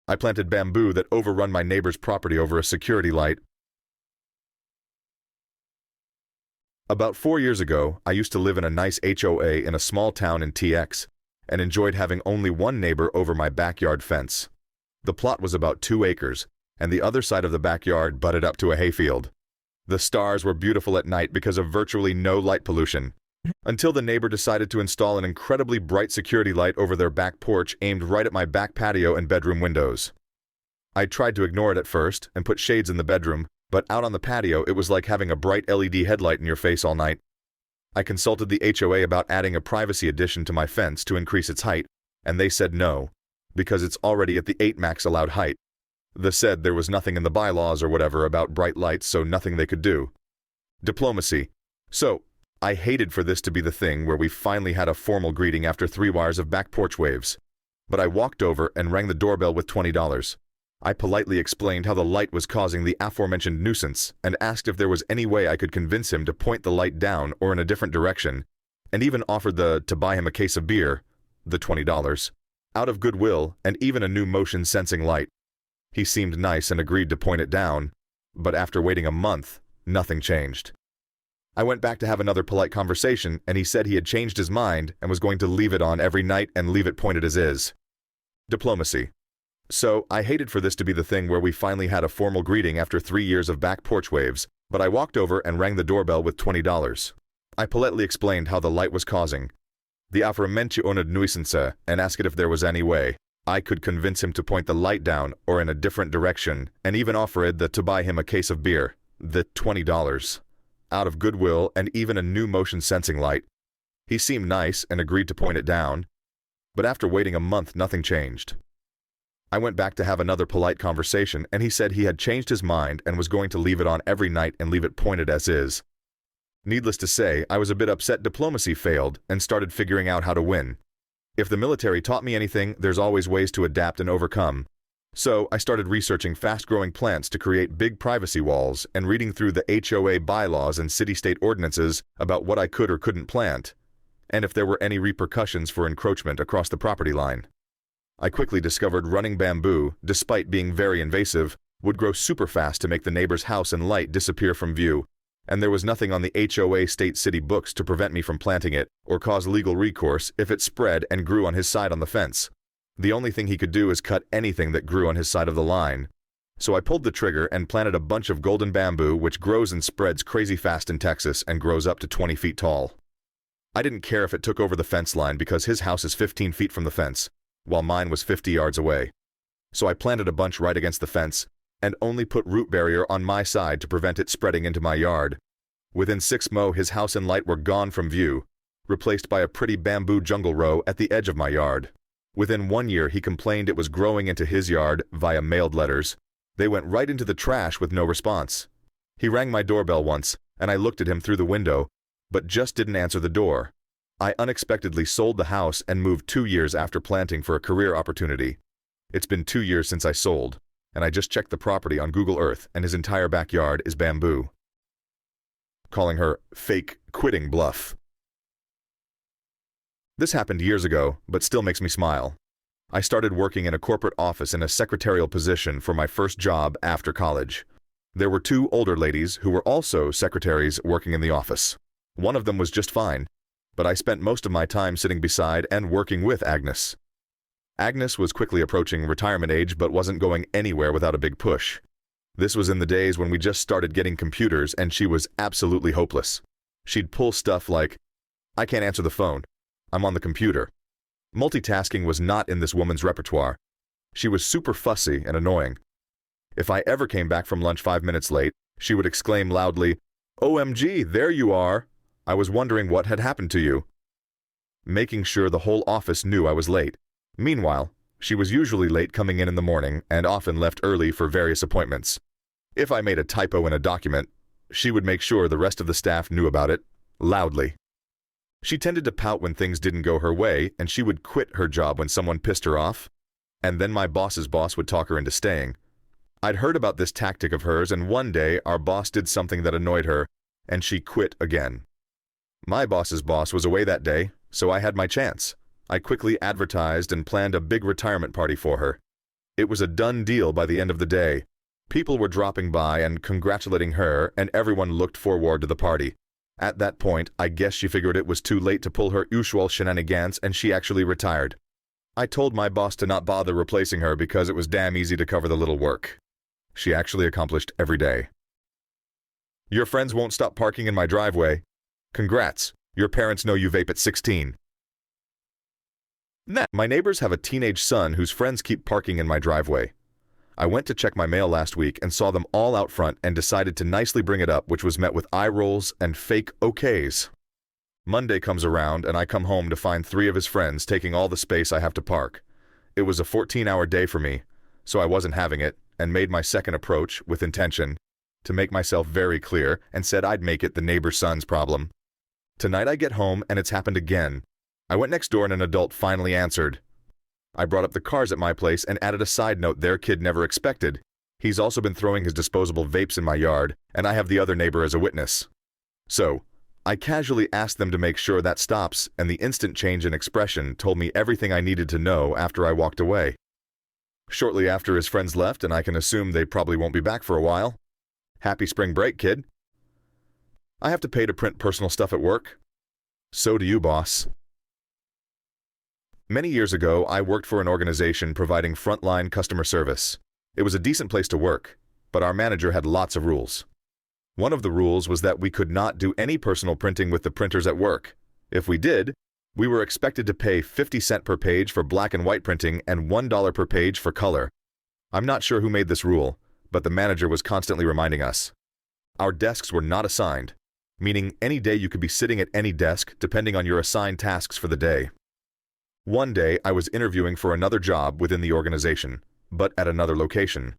I planted bamboo that overrun my neighbor's property over a security light. About 4 years ago, I used to live in a nice HOA in a small town in TX, and enjoyed having only one neighbor over my backyard fence. The plot was about 2 acres, and the other side of the backyard butted up to a hayfield. The stars were beautiful at night because of virtually no light pollution, until the neighbor decided to install an incredibly bright security light over their back porch aimed right at my back patio and bedroom windows. I tried to ignore it at first and put shades in the bedroom, but out on the patio it was like having a bright LED headlight in your face all night. I consulted the HOA about adding a privacy addition to my fence to increase its height, and they said no, because it's already at the 8 max allowed height. They said there was nothing in the bylaws or whatever about bright lights, so nothing they could do. Diplomacy. So, I hated for this to be the thing where we finally had a formal greeting after 3 wires of back porch waves. But I walked over and rang the doorbell with $20. I politely explained how the light was causing the aforementioned nuisance and asked if there was any way I could convince him to point the light down or in a different direction, and even offered to buy him a case of beer, the $20, out of goodwill, and even a new motion sensing light. He seemed nice and agreed to point it down, but after waiting a month, nothing changed. I went back to have another polite conversation, and he said he had changed his mind and was going to leave it on every night and leave it pointed as is. Diplomacy. So, I hated for this to be the thing where we finally had a formal greeting after 3 years of back porch waves, but I walked over and rang the doorbell with $20. I politely explained how the light was causing the aforementioned nuisance and asked if there was any way I could convince him to point the light down or in a different direction, and even offered to buy him a case of beer, the $20, out of goodwill, and even a new motion sensing light. He seemed nice and agreed to point it down, but after waiting a month, nothing changed. I went back to have another polite conversation, and he said he had changed his mind and was going to leave it on every night and leave it pointed as is. Needless to say, I was a bit upset diplomacy failed and started figuring out how to win. If the military taught me anything, there's always ways to adapt and overcome. So I started researching fast-growing plants to create big privacy walls and reading through the HOA bylaws and city-state ordinances about what I could or couldn't plant, and if there were any repercussions for encroachment across the property line. I quickly discovered running bamboo, despite being very invasive, would grow super fast to make the neighbor's house and light disappear from view, and there was nothing on the HOA state-city books to prevent me from planting it or cause legal recourse if it spread and grew on his side on the fence. The only thing he could do is cut anything that grew on his side of the line. So I pulled the trigger and planted a bunch of golden bamboo, which grows and spreads crazy fast in Texas and grows up to 20 feet tall. I didn't care if it took over the fence line because his house is 15 feet from the fence, while mine was 50 yards away. So I planted a bunch right against the fence and only put root barrier on my side to prevent it spreading into my yard. Within 6 mo, his house and light were gone from view, replaced by a pretty bamboo jungle row at the edge of my yard. Within 1 year, he complained it was growing into his yard via mailed letters. They went right into the trash with no response. He rang my doorbell once, and I looked at him through the window, but just didn't answer the door. I unexpectedly sold the house and moved 2 years after planting for a career opportunity. It's been 2 years since I sold, and I just checked the property on Google Earth, and his entire backyard is bamboo. Calling her fake quitting bluff. This happened years ago, but still makes me smile. I started working in a corporate office in a secretarial position for my first job after college. There were 2 older ladies who were also secretaries working in the office. One of them was just fine, but I spent most of my time sitting beside and working with Agnes. Agnes was quickly approaching retirement age but wasn't going anywhere without a big push. This was in the days when we just started getting computers and she was absolutely hopeless. She'd pull stuff like, "I can't answer the phone. I'm on the computer." Multitasking was not in this woman's repertoire. She was super fussy and annoying. If I ever came back from lunch 5 minutes late, she would exclaim loudly, "OMG, there you are! I was wondering what had happened to you," making sure the whole office knew I was late. Meanwhile, she was usually late coming in the morning and often left early for various appointments. If I made a typo in a document, she would make sure the rest of the staff knew about it, loudly. She tended to pout when things didn't go her way, and she would quit her job when someone pissed her off, and then my boss's boss would talk her into staying. I'd heard about this tactic of hers, and one day our boss did something that annoyed her, and she quit again. My boss's boss was away that day, so I had my chance. I quickly advertised and planned a big retirement party for her. It was a done deal by the end of the day. People were dropping by and congratulating her, and everyone looked forward to the party. At that point, I guess she figured it was too late to pull her usual shenanigans, and she actually retired. I told my boss to not bother replacing her because it was damn easy to cover the little work. She actually accomplished every day. Your friends won't stop parking in my driveway. Congrats, your parents know you vape at 16. My neighbors have a teenage son whose friends keep parking in my driveway. I went to check my mail last week and saw them all out front and decided to nicely bring it up, which was met with eye rolls and fake okays. Monday comes around and I come home to find 3 of his friends taking all the space I have to park. It was a 14-hour day for me, so I wasn't having it and made my second approach, with intention, to make myself very clear, and said I'd make it the neighbor's son's problem. Tonight I get home and it's happened again. I went next door and an adult finally answered. I brought up the cars at my place and added a side note their kid never expected. He's also been throwing his disposable vapes in my yard, and I have the other neighbor as a witness. So, I casually asked them to make sure that stops, and the instant change in expression told me everything I needed to know after I walked away. Shortly after his friends left, and I can assume they probably won't be back for a while. Happy spring break, kid. I have to pay to print personal stuff at work. So do you, boss. Many years ago, I worked for an organization providing frontline customer service. It was a decent place to work, but our manager had lots of rules. One of the rules was that we could not do any personal printing with the printers at work. If we did, we were expected to pay 50 cents per page for black and white printing and $1 per page for color. I'm not sure who made this rule, but the manager was constantly reminding us. Our desks were not assigned, meaning any day you could be sitting at any desk depending on your assigned tasks for the day. One day, I was interviewing for another job within the organization, but at another location.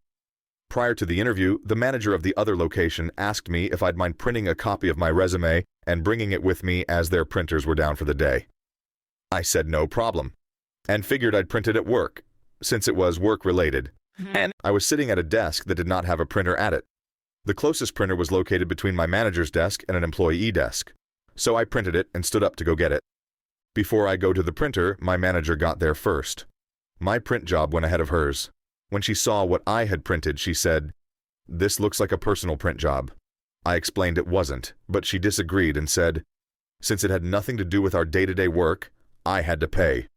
Prior to the interview, the manager of the other location asked me if I'd mind printing a copy of my resume and bringing it with me as their printers were down for the day. I said no problem, and figured I'd print it at work, since it was work-related. And I was sitting at a desk that did not have a printer at it. The closest printer was located between my manager's desk and an employee desk, so I printed it and stood up to go get it. Before I go to the printer, my manager got there first. My print job went ahead of hers. When she saw what I had printed, she said, "This looks like a personal print job." I explained it wasn't, but she disagreed and said, since it had nothing to do with our day-to-day work, I had to pay.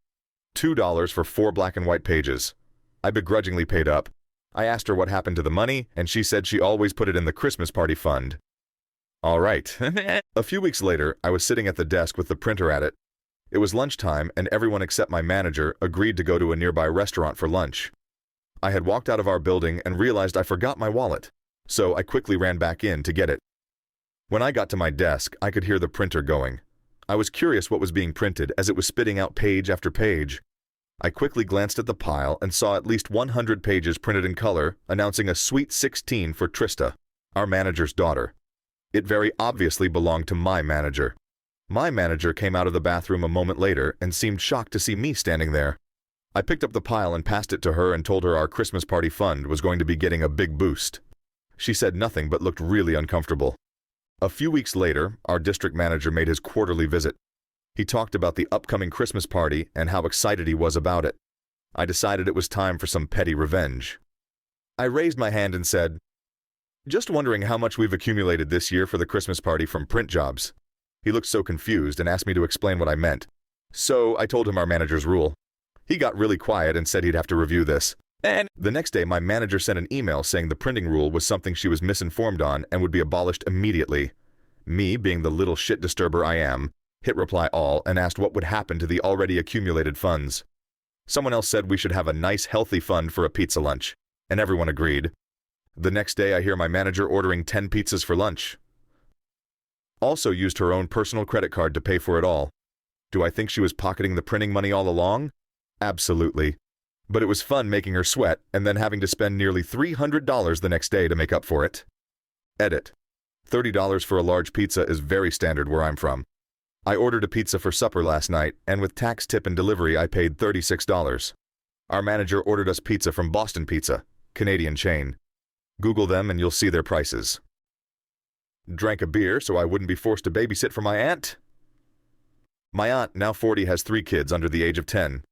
$2 for 4 black and white pages. I begrudgingly paid up. I asked her what happened to the money, and she said she always put it in the Christmas party fund. All right. A few weeks later, I was sitting at the desk with the printer at it. It was lunchtime, and everyone except my manager agreed to go to a nearby restaurant for lunch. I had walked out of our building and realized I forgot my wallet, so I quickly ran back in to get it. When I got to my desk, I could hear the printer going. I was curious what was being printed as it was spitting out page after page. I quickly glanced at the pile and saw at least 100 pages printed in color, announcing a sweet 16 for Trista, our manager's daughter. It very obviously belonged to my manager. My manager came out of the bathroom a moment later and seemed shocked to see me standing there. I picked up the pile and passed it to her and told her our Christmas party fund was going to be getting a big boost. She said nothing but looked really uncomfortable. A few weeks later, our district manager made his quarterly visit. He talked about the upcoming Christmas party and how excited he was about it. I decided it was time for some petty revenge. I raised my hand and said, "Just wondering how much we've accumulated this year for the Christmas party from print jobs." He looked so confused and asked me to explain what I meant. So I told him our manager's rule. He got really quiet and said he'd have to review this. And the next day, my manager sent an email saying the printing rule was something she was misinformed on and would be abolished immediately. Me, being the little shit disturber I am, hit reply all and asked what would happen to the already accumulated funds. Someone else said we should have a nice healthy fund for a pizza lunch, and everyone agreed. The next day I hear my manager ordering 10 pizzas for lunch. Also used her own personal credit card to pay for it all. Do I think she was pocketing the printing money all along? Absolutely. But it was fun making her sweat and then having to spend nearly $300 the next day to make up for it. Edit. $30 for a large pizza is very standard where I'm from. I ordered a pizza for supper last night, and with tax, tip, and delivery I paid $36. Our manager ordered us pizza from Boston Pizza, Canadian chain. Google them and you'll see their prices. Drank a beer so I wouldn't be forced to babysit for my aunt. My aunt, now 40, has 3 kids under the age of 10.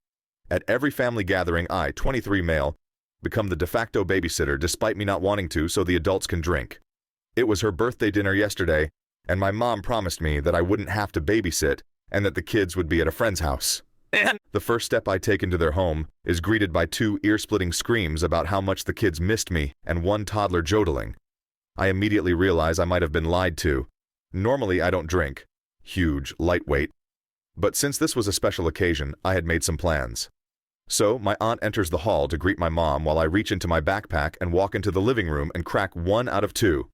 At every family gathering, I, 23 male, become the de facto babysitter despite me not wanting to so the adults can drink. It was her birthday dinner yesterday, and my mom promised me that I wouldn't have to babysit and that the kids would be at a friend's house. The first step I take into their home is greeted by 2 ear-splitting screams about how much the kids missed me and 1 toddler jodeling. I immediately realize I might have been lied to. Normally I don't drink. Huge, lightweight. But since this was a special occasion, I had made some plans. So my aunt enters the hall to greet my mom while I reach into my backpack and walk into the living room and crack 1 out of 2.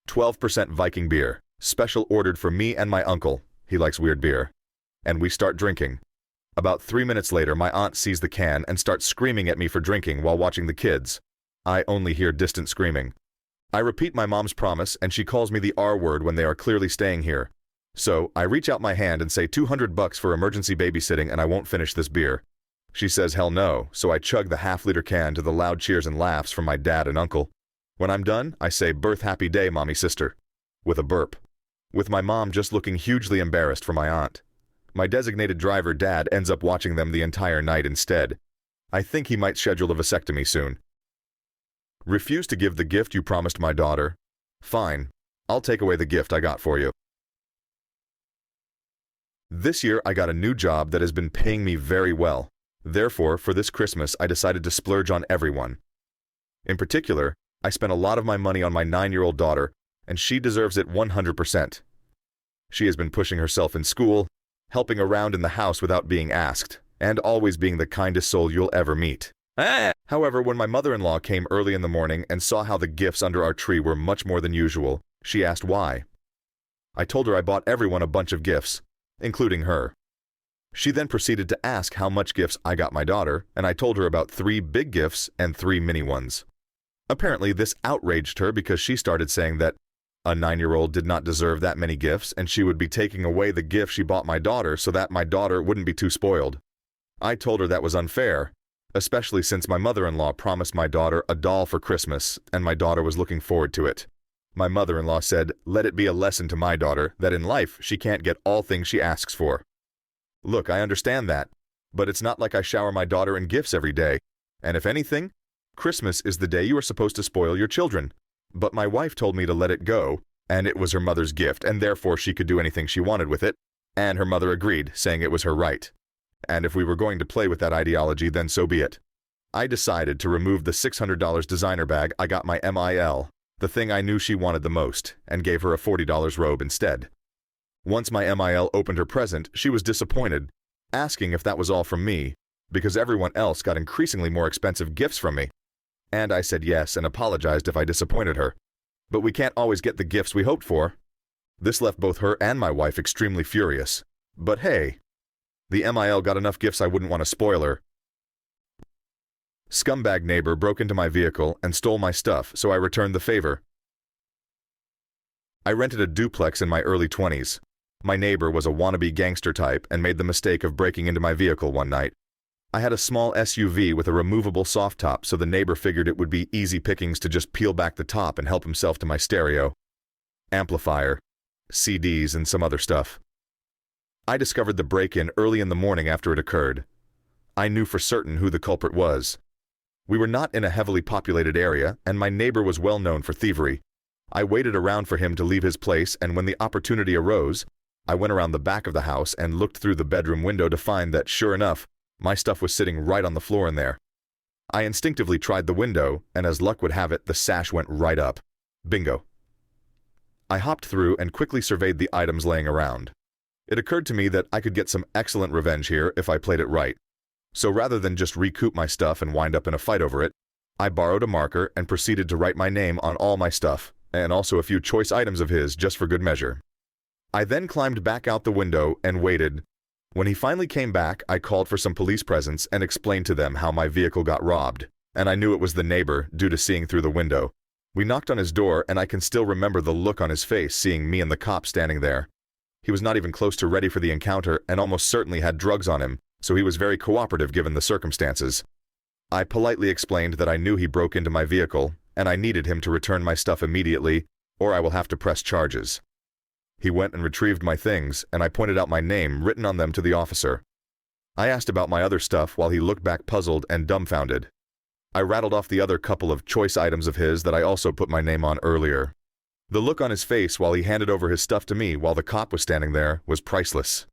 12% Viking beer, special ordered for me and my uncle. He likes weird beer. And we start drinking. About 3 minutes later, my aunt sees the can and starts screaming at me for drinking while watching the kids. I only hear distant screaming. I repeat my mom's promise and she calls me the R word when they are clearly staying here. So I reach out my hand and say $200 for emergency babysitting and I won't finish this beer. She says hell no, so I chug the half-liter can to the loud cheers and laughs from my dad and uncle. When I'm done, I say birth happy day, mommy sister, with a burp. With my mom just looking hugely embarrassed for my aunt. My designated driver dad ends up watching them the entire night instead. I think he might schedule a vasectomy soon. Refuse to give the gift you promised my daughter? Fine, I'll take away the gift I got for you. This year I got a new job that has been paying me very well. Therefore, for this Christmas I decided to splurge on everyone. In particular, I spent a lot of my money on my 9-year-old daughter, and she deserves it 100%. She has been pushing herself in school, helping around in the house without being asked, and always being the kindest soul you'll ever meet. However, when my mother-in-law came early in the morning and saw how the gifts under our tree were much more than usual, she asked why. I told her I bought everyone a bunch of gifts, including her. She then proceeded to ask how much gifts I got my daughter, and I told her about 3 big gifts and 3 mini ones. Apparently, this outraged her because she started saying that a 9-year-old did not deserve that many gifts and she would be taking away the gift she bought my daughter so that my daughter wouldn't be too spoiled. I told her that was unfair, especially since my mother-in-law promised my daughter a doll for Christmas and my daughter was looking forward to it. My mother-in-law said, let it be a lesson to my daughter that in life she can't get all things she asks for. Look, I understand that, but it's not like I shower my daughter in gifts every day, and if anything, Christmas is the day you are supposed to spoil your children. But my wife told me to let it go, and it was her mother's gift, and therefore she could do anything she wanted with it, and her mother agreed, saying it was her right. And if we were going to play with that ideology, then so be it. I decided to remove the $600 designer bag I got my MIL, the thing I knew she wanted the most, and gave her a $40 robe instead. Once my MIL opened her present, she was disappointed, asking if that was all from me, because everyone else got increasingly more expensive gifts from me. And I said yes and apologized if I disappointed her. But we can't always get the gifts we hoped for. This left both her and my wife extremely furious. But hey, the MIL got enough gifts I wouldn't want to spoil her. Scumbag neighbor broke into my vehicle and stole my stuff, so I returned the favor. I rented a duplex in my early 20s. My neighbor was a wannabe gangster type and made the mistake of breaking into my vehicle one night. I had a small SUV with a removable soft top, so the neighbor figured it would be easy pickings to just peel back the top and help himself to my stereo, amplifier, CDs, and some other stuff. I discovered the break-in early in the morning after it occurred. I knew for certain who the culprit was. We were not in a heavily populated area, and my neighbor was well known for thievery. I waited around for him to leave his place, and when the opportunity arose, I went around the back of the house and looked through the bedroom window to find that, sure enough, my stuff was sitting right on the floor in there. I instinctively tried the window, and as luck would have it, the sash went right up. Bingo. I hopped through and quickly surveyed the items laying around. It occurred to me that I could get some excellent revenge here if I played it right. So rather than just recoup my stuff and wind up in a fight over it, I borrowed a marker and proceeded to write my name on all my stuff, and also a few choice items of his just for good measure. I then climbed back out the window and waited. When he finally came back, I called for some police presence and explained to them how my vehicle got robbed, and I knew it was the neighbor due to seeing through the window. We knocked on his door, and I can still remember the look on his face seeing me and the cop standing there. He was not even close to ready for the encounter and almost certainly had drugs on him, so he was very cooperative given the circumstances. I politely explained that I knew he broke into my vehicle, and I needed him to return my stuff immediately, or I will have to press charges. He went and retrieved my things, and I pointed out my name written on them to the officer. I asked about my other stuff while he looked back puzzled and dumbfounded. I rattled off the other couple of choice items of his that I also put my name on earlier. The look on his face while he handed over his stuff to me while the cop was standing there was priceless.